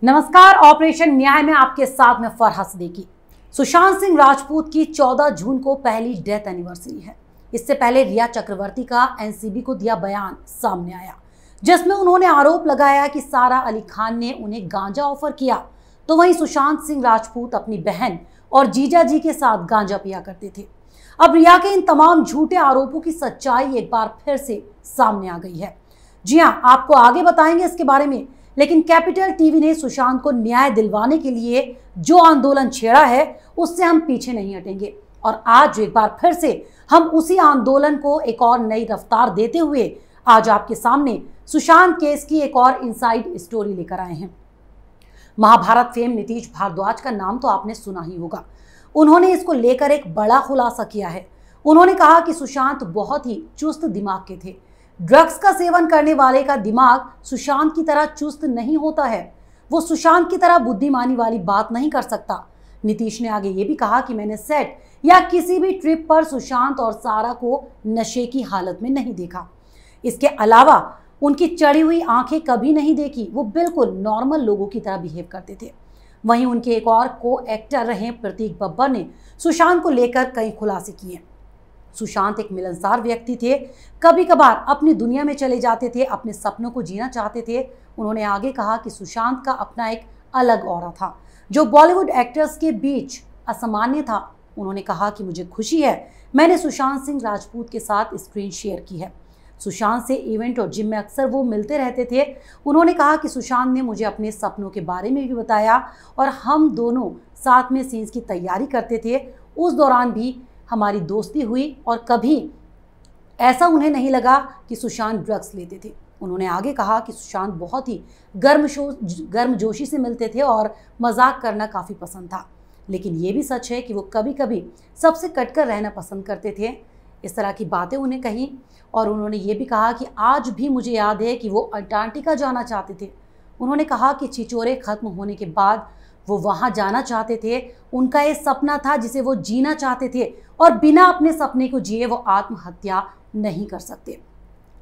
नमस्कार, ऑपरेशन न्याय में आपके साथ में फरहा सिद्दीकी। सुशांत सिंह राजपूत की 14 जून को पहली डेथ एनिवर्सरी है। इससे पहले रिया चक्रवर्ती का एनसीबी को दिया बयान सामने आया, जिसमें उन्होंने आरोप लगाया कि सारा अली खान ने उन्हें गांजा ऑफर किया, तो वहीं सुशांत सिंह राजपूत अपनी बहन और जीजा जी के साथ गांजा पिया करते थे। अब रिया के इन तमाम झूठे आरोपों की सच्चाई एक बार फिर से सामने आ गई है। जी हाँ, आपको आगे बताएंगे इसके बारे में, लेकिन कैपिटल टीवी ने सुशांत को न्याय दिलवाने के लिए जो आंदोलन छेड़ा है उससे हम पीछे नहीं हटेंगे। और आज एक बार फिर से हम उसी आंदोलन को एक और नई रफ्तार देते हुए आज आपके सामने सुशांत केस की एक और इनसाइड स्टोरी लेकर आए हैं। महाभारत फेम नीतीश भारद्वाज का नाम तो आपने सुना ही होगा। उन्होंने इसको लेकर एक बड़ा खुलासा किया है। उन्होंने कहा कि सुशांत बहुत ही चुस्त दिमाग के थे। ड्रग्स का सेवन करने वाले का दिमाग सुशांत की तरह चुस्त नहीं होता है। वो सुशांत की तरह बुद्धिमानी वाली बात नहीं कर सकता। नीतीश ने आगे ये भी कहा कि मैंने सेट या किसी भी ट्रिप पर सुशांत और सारा को नशे की हालत में नहीं देखा। इसके अलावा उनकी चढ़ी हुई आंखें कभी नहीं देखी। वो बिल्कुल नॉर्मल लोगों की तरह बिहेव करते थे। वहीं उनके एक और को एक्टर रहे प्रतीक बब्बर ने सुशांत को लेकर कई खुलासे किए। सुशांत एक मिलनसार व्यक्ति थे, कभी कभार अपनी दुनिया में चले जाते थे, अपने सपनों को जीना चाहते थे। उन्होंने आगे कहा कि सुशांत का अपना एक अलग ऑरा था जो बॉलीवुड एक्टर्स के बीच असामान्य था। उन्होंने कहा कि मुझे खुशी है मैंने सुशांत सिंह राजपूत के साथ स्क्रीन शेयर की है। सुशांत से इवेंट और जिम में अक्सर वो मिलते रहते थे। उन्होंने कहा कि सुशांत ने मुझे अपने सपनों के बारे में भी बताया और हम दोनों साथ में सीन्स की तैयारी करते थे। उस दौरान भी हमारी दोस्ती हुई और कभी ऐसा उन्हें नहीं लगा कि सुशांत ड्रग्स लेते थे। उन्होंने आगे कहा कि सुशांत बहुत ही गर्मजोशी से मिलते थे और मजाक करना काफ़ी पसंद था, लेकिन ये भी सच है कि वो कभी कभी सबसे कटकर रहना पसंद करते थे। इस तरह की बातें उन्हें कही और उन्होंने ये भी कहा कि आज भी मुझे याद है कि वो अंटार्कटिका जाना चाहते थे। उन्होंने कहा कि छिछोरे खत्म होने के बाद वो वहाँ जाना चाहते थे। उनका ये सपना था जिसे वो जीना चाहते थे और बिना अपने सपने को जिए वो आत्महत्या नहीं कर सकते।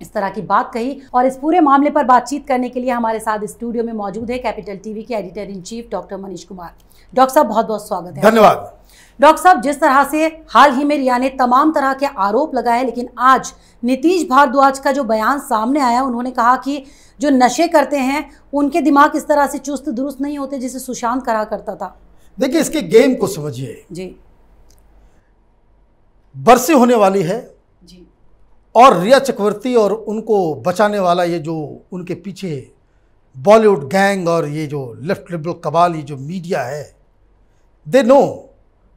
इस तरह की बात कही और इस पूरे मामले पर बातचीत करने के लिए हमारे साथ स्टूडियो में मौजूद है कैपिटल टीवी के editor in chief doctor Manish Kumar. Doctor साहब, बहुत बहुत स्वागत है। धन्यवाद। डॉक्टर साहब, जिस तरह से हाल ही में रिया ने तमाम तरह के आरोप लगाए, लेकिन आज नीतीश भारद्वाज का जो बयान सामने आया, उन्होंने कहा कि जो नशे करते हैं उनके दिमाग इस तरह से चुस्त दुरुस्त नहीं होते जैसे सुशांत करा करता था। देखिए, इसके गेम को समझिए जी बरसी होने वाली है जी। और रिया चक्रवर्ती और उनको बचाने वाला ये जो उनके पीछे बॉलीवुड गैंग और ये जो लेफ्ट लिबरल कबाल, ये जो मीडिया है, दे नो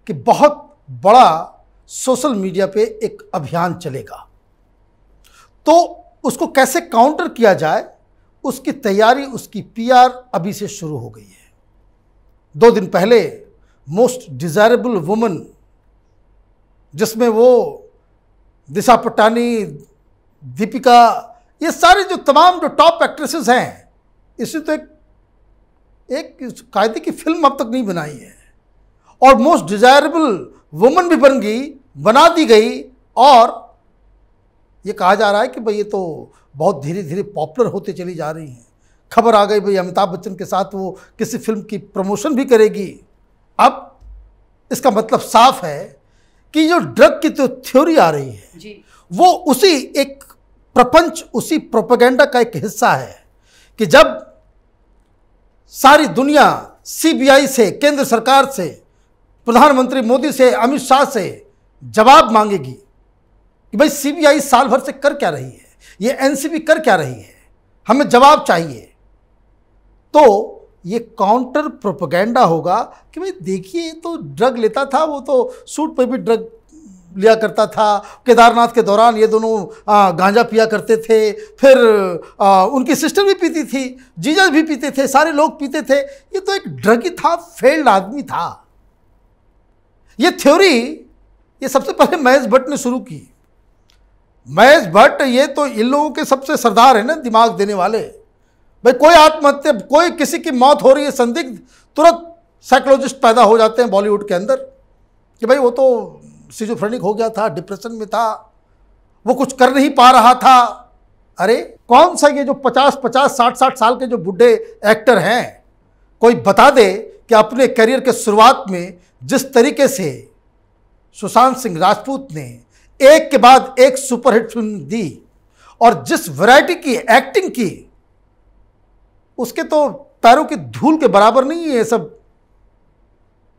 कि बहुत बड़ा सोशल मीडिया पे एक अभियान चलेगा। तो उसको कैसे काउंटर किया जाए उसकी तैयारी, उसकी पीआर अभी से शुरू हो गई है। 2 दिन पहले मोस्ट डिजायरेबल वुमन, जिसमें वो दिशा पटानी, दीपिका, ये सारे जो तमाम जो टॉप एक्ट्रेसेस हैं, इसने तो एक कायदे की फिल्म अब तक नहीं बनाई है और मोस्ट डिजायरेबल वुमन भी बना दी गई। और ये कहा जा रहा है कि भाई ये तो बहुत धीरे धीरे पॉपुलर होते चली जा रही हैं। खबर आ गई भाई अमिताभ बच्चन के साथ वो किसी फिल्म की प्रमोशन भी करेगी। अब इसका मतलब साफ है कि जो ड्रग की तो थ्योरी आ रही है जी, वो उसी एक प्रपंच, उसी प्रोपेगेंडा का एक हिस्सा है कि जब सारी दुनिया सीबीआई से, केंद्र सरकार से, प्रधानमंत्री मोदी से, अमित शाह से जवाब मांगेगी कि भाई सीबीआई साल भर से कर क्या रही है, ये एनसीबी कर क्या रही है, हमें जवाब चाहिए, तो ये काउंटर प्रोपेगेंडा होगा कि भाई देखिए तो ड्रग लेता था, वो तो सूट पे भी ड्रग लिया करता था, केदारनाथ के दौरान ये दोनों गांजा पिया करते थे, फिर उनकी सिस्टर भी पीती थी, जीजा भी पीते थे, सारे लोग पीते थे, ये तो एक ड्रगी था, फेल्ड आदमी था। ये थ्योरी ये सबसे पहले महेश भट्ट ने शुरू की। महेश भट्ट ये तो इन लोगों के सबसे सरदार है ना, दिमाग देने वाले। भाई कोई आत्महत्या, कोई किसी की मौत हो रही है संदिग्ध, तुरंत साइकोलॉजिस्ट पैदा हो जाते हैं बॉलीवुड के अंदर कि भाई वो तो सिजोफ्रेनिक हो गया था, डिप्रेशन में था, वो कुछ कर नहीं पा रहा था। अरे कौन सा ये जो 50-50, 60-60 साल के जो बुढ़े एक्टर हैं, कोई बता दे कि अपने करियर के शुरुआत में जिस तरीके से सुशांत सिंह राजपूत ने एक के बाद एक सुपरहिट फिल्म दी और जिस वैरायटी की एक्टिंग की, उसके तो पैरों की धूल के बराबर नहीं है। सब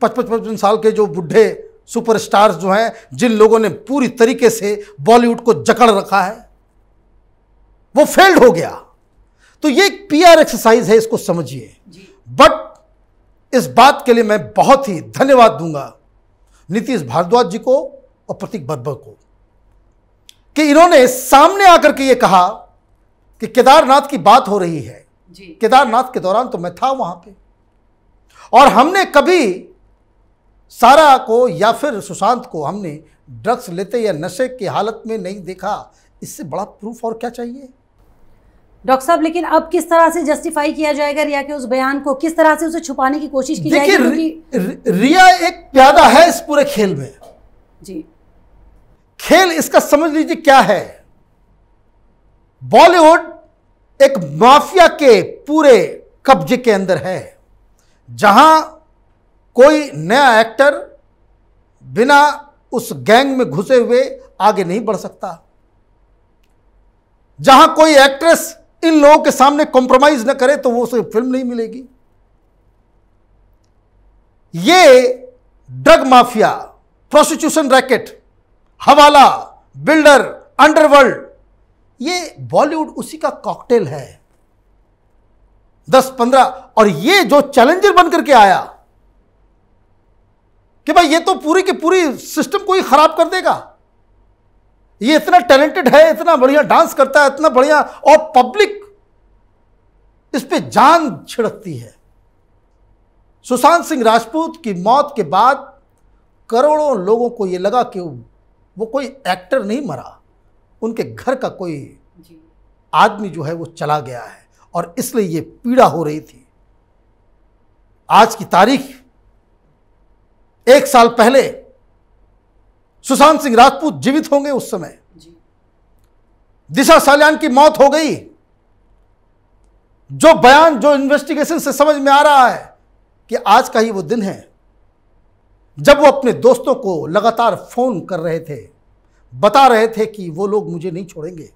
55 साल के जो बुढ़े सुपरस्टार्स जो हैं, जिन लोगों ने पूरी तरीके से बॉलीवुड को जकड़ रखा है, वो फेल्ड हो गया। तो ये एक पीआर एक्सरसाइज है, इसको समझिए। बट इस बात के लिए मैं बहुत ही धन्यवाद दूंगा नीतीश भारद्वाज जी को और प्रतीक बब्बर को कि इन्होंने सामने आकर के ये कहा कि केदारनाथ की बात हो रही है। केदारनाथ के दौरान तो मैं था वहां पे, और हमने कभी सारा को या फिर सुशांत को हमने ड्रग्स लेते या नशे की हालत में नहीं देखा। इससे बड़ा प्रूफ और क्या चाहिए? डॉक्टर साहब, लेकिन अब किस तरह से जस्टिफाई किया जाएगा रिया के उस बयान को? किस तरह से उसे छुपाने की कोशिश की जाएगी? देखिए, रिया एक प्यादा है इस पूरे खेल में। जी, खेल इसका समझ लीजिए क्या है। बॉलीवुड एक माफिया के पूरे कब्जे के अंदर है, जहां कोई नया एक्टर बिना उस गैंग में घुसे हुए आगे नहीं बढ़ सकता, जहां कोई एक्ट्रेस इन लोगों के सामने कॉम्प्रोमाइज न करे तो वो उसे फिल्म नहीं मिलेगी। ये ड्रग माफिया, प्रोस्टिट्यूशन रैकेट, हवाला, बिल्डर, अंडरवर्ल्ड, ये बॉलीवुड उसी का कॉकटेल है। 10-15, और ये जो चैलेंजर बनकर के आया कि भाई ये तो पूरी की पूरी सिस्टम को ही खराब कर देगा, ये इतना टैलेंटेड है, इतना बढ़िया डांस करता है, इतना बढ़िया, और पब्लिक इस पे जान छिड़कती है। सुशांत सिंह राजपूत की मौत के बाद करोड़ों लोगों को यह लगा कि वो कोई एक्टर नहीं मरा, उनके घर का कोई आदमी जो है वो चला गया है, और इसलिए ये पीड़ा हो रही थी। आज की तारीख 1 साल पहले सुशांत सिंह राजपूत जीवित होंगे, उस समय दिशा सालियान की मौत हो गई। जो बयान, जो इन्वेस्टिगेशन से समझ में आ रहा है कि आज का ही वो दिन है जब वो अपने दोस्तों को लगातार फोन कर रहे थे, बता रहे थे कि वो लोग मुझे नहीं छोड़ेंगे।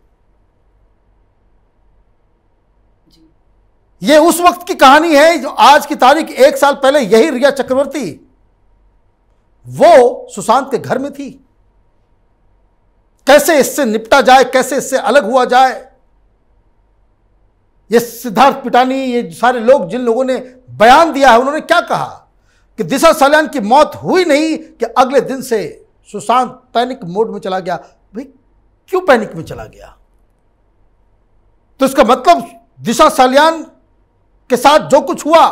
ये उस वक्त की कहानी है जो आज की तारीख 1 साल पहले यही रिया चक्रवर्ती वो सुशांत के घर में थी। कैसे इससे निपटा जाए, कैसे इससे अलग हुआ जाए, ये सिद्धार्थ पिटानी, ये सारे लोग, जिन लोगों ने बयान दिया है, उन्होंने क्या कहा कि दिशा सालियान की मौत हुई नहीं कि अगले दिन से सुशांत पैनिक मोड में चला गया। भाई क्यों पैनिक में चला गया? तो इसका मतलब दिशा सालियान के साथ जो कुछ हुआ,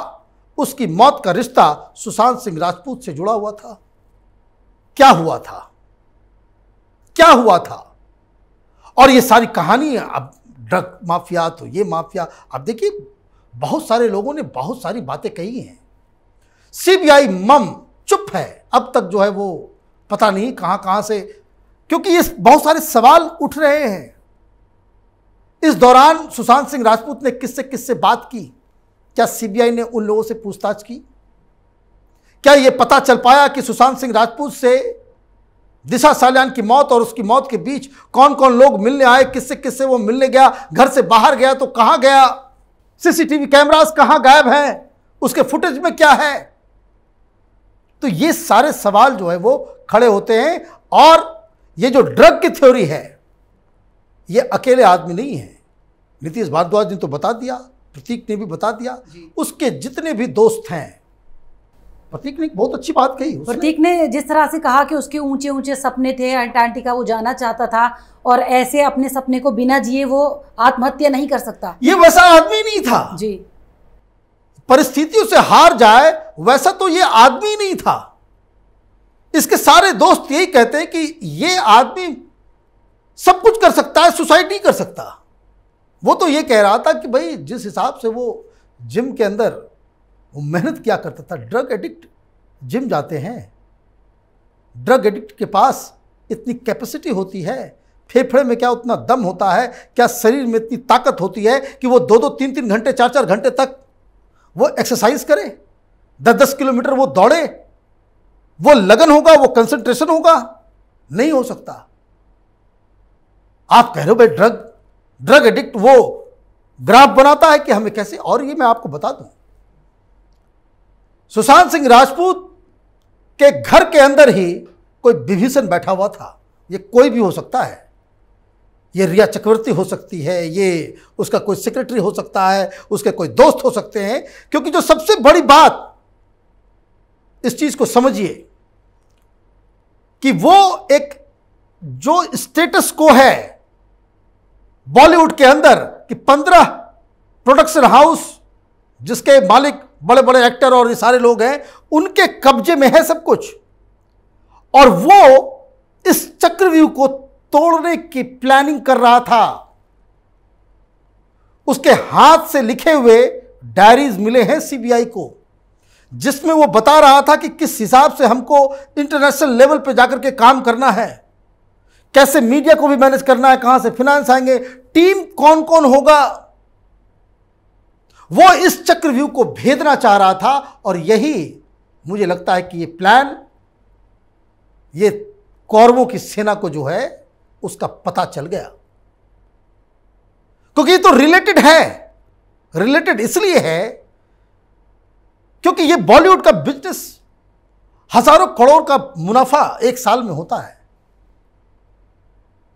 उसकी मौत का रिश्ता सुशांत सिंह राजपूत से जुड़ा हुआ था। क्या हुआ था, क्या हुआ था? और ये सारी कहानी, अब ड्रग माफिया तो ये माफिया, अब देखिए बहुत सारे लोगों ने बहुत सारी बातें कही हैं। सीबीआई मम चुप है अब तक, जो है वो पता नहीं कहां कहां से, क्योंकि ये बहुत सारे सवाल उठ रहे हैं। इस दौरान सुशांत सिंह राजपूत ने किससे किससे बात की? क्या सीबीआई ने उन लोगों से पूछताछ की? क्या यह पता चल पाया कि सुशांत सिंह राजपूत से दिशा सालियान की मौत और उसकी मौत के बीच कौन कौन लोग मिलने आए, किससे किससे वो मिलने गया, घर से बाहर गया तो कहां गया, सीसीटीवी कैमरास कहां गायब हैं, उसके फुटेज में क्या है? तो ये सारे सवाल जो है वो खड़े होते हैं। और ये जो ड्रग की थ्योरी है, ये अकेले आदमी नहीं है। नीतीश भारद्वाज ने तो बता दिया, प्रतीक ने भी बता दिया, उसके जितने भी दोस्त हैं। प्रतीक ने बहुत अच्छी बात कही। प्रतीक ने जिस तरह से कहा कि उसके ऊंचे ऊंचे सपने थे, अंटार्कटिका वो जाना चाहता था, और ऐसे अपने सपने को बिना जिए वो आत्महत्या नहीं कर सकता। ये वैसा आदमी नहीं था जी, परिस्थितियों से हार जाए वैसा तो ये आदमी नहीं था। इसके सारे दोस्त यही कहते हैं कि ये आदमी सब कुछ कर सकता है, सुसाइड नहीं कर सकता। वो तो ये कह रहा था कि भाई जिस हिसाब से वो जिम के अंदर वो मेहनत किया करता था, ड्रग एडिक्ट जिम जाते हैं, ड्रग एडिक्ट के पास इतनी कैपेसिटी होती है, फेफड़े में क्या उतना दम होता है, क्या शरीर में इतनी ताकत होती है कि वो 2-2, 3-3 घंटे, 4-4 घंटे तक वो एक्सरसाइज करे, 10-10 किलोमीटर वो दौड़े, वो लगन होगा, वो कंसंट्रेशन होगा? नहीं हो सकता। आप कह रहे हो भाई ड्रग एडिक्ट वो ग्राफ बनाता है कि हमें कैसे? और ये मैं आपको बता दूं, सुशांत सिंह राजपूत के घर के अंदर ही कोई विभीषण बैठा हुआ था। ये कोई भी हो सकता है, ये रिया चक्रवर्ती हो सकती है, ये उसका कोई सेक्रेटरी हो सकता है, उसके कोई दोस्त हो सकते हैं। क्योंकि जो सबसे बड़ी बात, इस चीज को समझिए कि वो एक जो स्टेटस को है बॉलीवुड के अंदर कि 15 प्रोडक्शन हाउस जिसके मालिक बड़े बड़े एक्टर और ये सारे लोग हैं, उनके कब्जे में है सब कुछ। और वो इस चक्रव्यूह को तोड़ने की प्लानिंग कर रहा था। उसके हाथ से लिखे हुए डायरीज मिले हैं सीबीआई को, जिसमें वो बता रहा था कि किस हिसाब से हमको इंटरनेशनल लेवल पे जाकर के काम करना है, कैसे मीडिया को भी मैनेज करना है, कहां से फाइनेंस आएंगे, टीम कौन कौन होगा। वो इस चक्रव्यूह को भेदना चाह रहा था। और यही मुझे लगता है कि ये प्लान, ये कौरवों की सेना को जो है उसका पता चल गया। क्योंकि ये तो रिलेटेड है। रिलेटेड इसलिए है क्योंकि ये बॉलीवुड का बिजनेस हजारों करोड़ का मुनाफा एक साल में होता है।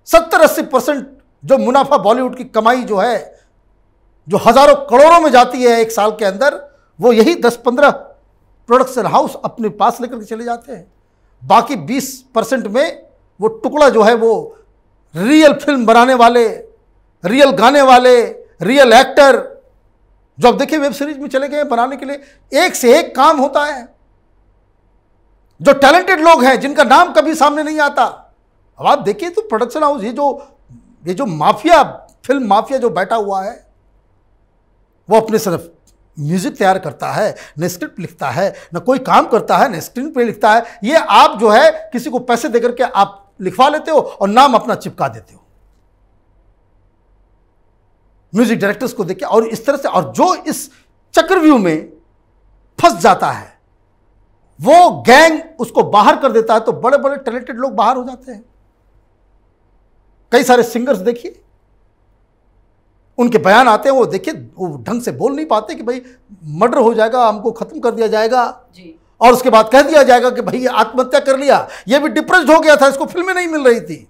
70-80% जो मुनाफा बॉलीवुड की कमाई जो है, जो हजारों करोड़ों में जाती है एक साल के अंदर, वो यही 10-15 प्रोडक्शन हाउस अपने पास लेकर के चले जाते हैं। बाकी 20% में वो टुकड़ा जो है वो रियल फिल्म बनाने वाले, रियल गाने वाले, रियल एक्टर, जो अब देखिए वेब सीरीज में चले गए बनाने के लिए, एक से एक काम होता है। जो टैलेंटेड लोग हैं जिनका नाम कभी सामने नहीं आता। अब आप देखिए तो प्रोडक्शन हाउस, ये जो माफिया, फिल्म माफिया जो बैठा हुआ है, वो अपने सिर्फ म्यूजिक तैयार करता है, न स्क्रिप्ट लिखता है, न कोई काम करता है, न स्क्रीन प्ले लिखता है। ये आप जो है किसी को पैसे देकर के आप लिखवा लेते हो और नाम अपना चिपका देते हो म्यूजिक डायरेक्टर्स को देखिए। और इस तरह से, और जो इस चक्रव्यूह में फंस जाता है, वो गैंग उसको बाहर कर देता है, तो बड़े बड़े टैलेंटेड लोग बाहर हो जाते हैं। कई सारे सिंगर्स देखिए, उनके बयान आते हैं, वो देखिए वो ढंग से बोल नहीं पाते कि भाई मर्डर हो जाएगा, हमको खत्म कर दिया जाएगा जी। और उसके बाद कह दिया जाएगा कि भाई आत्महत्या कर लिया, ये भी डिप्रेस्ड हो गया था, इसको फिल्में नहीं मिल रही थी।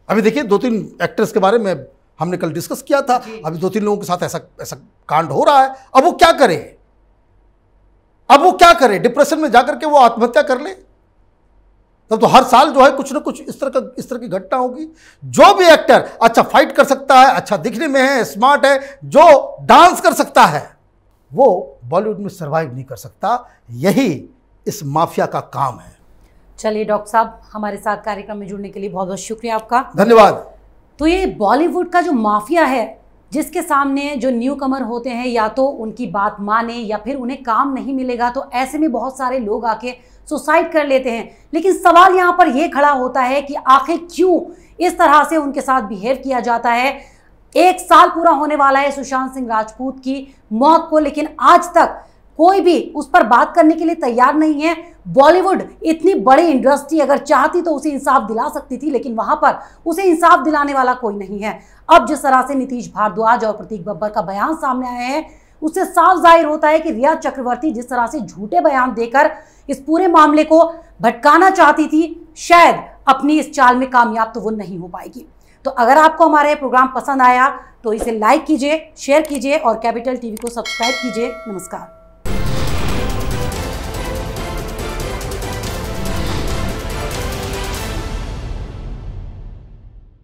अभी देखिए 2-3 एक्टर्स के बारे में हमने कल डिस्कस किया था। अभी 2-3 लोगों के साथ ऐसा कांड हो रहा है। अब वो क्या करे? डिप्रेशन में जाकर के वो आत्महत्या कर ले? तब तो हर साल जो है कुछ ना कुछ इस तरह की घटना होगी। जो भी एक्टर अच्छा फाइट कर सकता है, अच्छा दिखने में है, स्मार्ट है, जो डांस कर सकता है, वो बॉलीवुड में सरवाइव नहीं कर सकता। यही इस माफिया का काम है। चलिए डॉक्टर साहब, हमारे साथ कार्यक्रम में जुड़ने के लिए बहुत बहुत शुक्रिया आपका। धन्यवाद। तो ये बॉलीवुड का जो माफिया है, जिसके सामने जो न्यू कमर होते हैं, या तो उनकी बात माने या फिर उन्हें काम नहीं मिलेगा, तो ऐसे में बहुत सारे लोग आके सुसाइड कर लेते हैं। लेकिन सवाल यहाँ पर यह खड़ा होता है कि आखिर क्यों इस तरह से उनके साथ बिहेव किया जाता है। 1 साल पूरा होने वाला है सुशांत सिंह राजपूत की मौत को, लेकिन आज तक कोई भी उस पर बात करने के लिए तैयार नहीं है। बॉलीवुड इतनी बड़ी इंडस्ट्री अगर चाहती तो उसे इंसाफ दिला सकती थी, लेकिन वहां पर उसे इंसाफ दिलाने वाला कोई नहीं है। अब जिस तरह से नीतीश भारद्वाज और प्रतीक बब्बर का बयान सामने आया है, उससे साफ जाहिर होता है कि रिया चक्रवर्ती जिस तरह से झूठे बयान देकर इस पूरे मामले को भटकाना चाहती थी, शायद अपनी इस चाल में कामयाब तो वो नहीं हो पाएगी। तो अगर आपको हमारा ये प्रोग्राम पसंद आया तो इसे लाइक कीजिए, शेयर कीजिए और कैपिटल टीवी को सब्सक्राइब कीजिए। नमस्कार।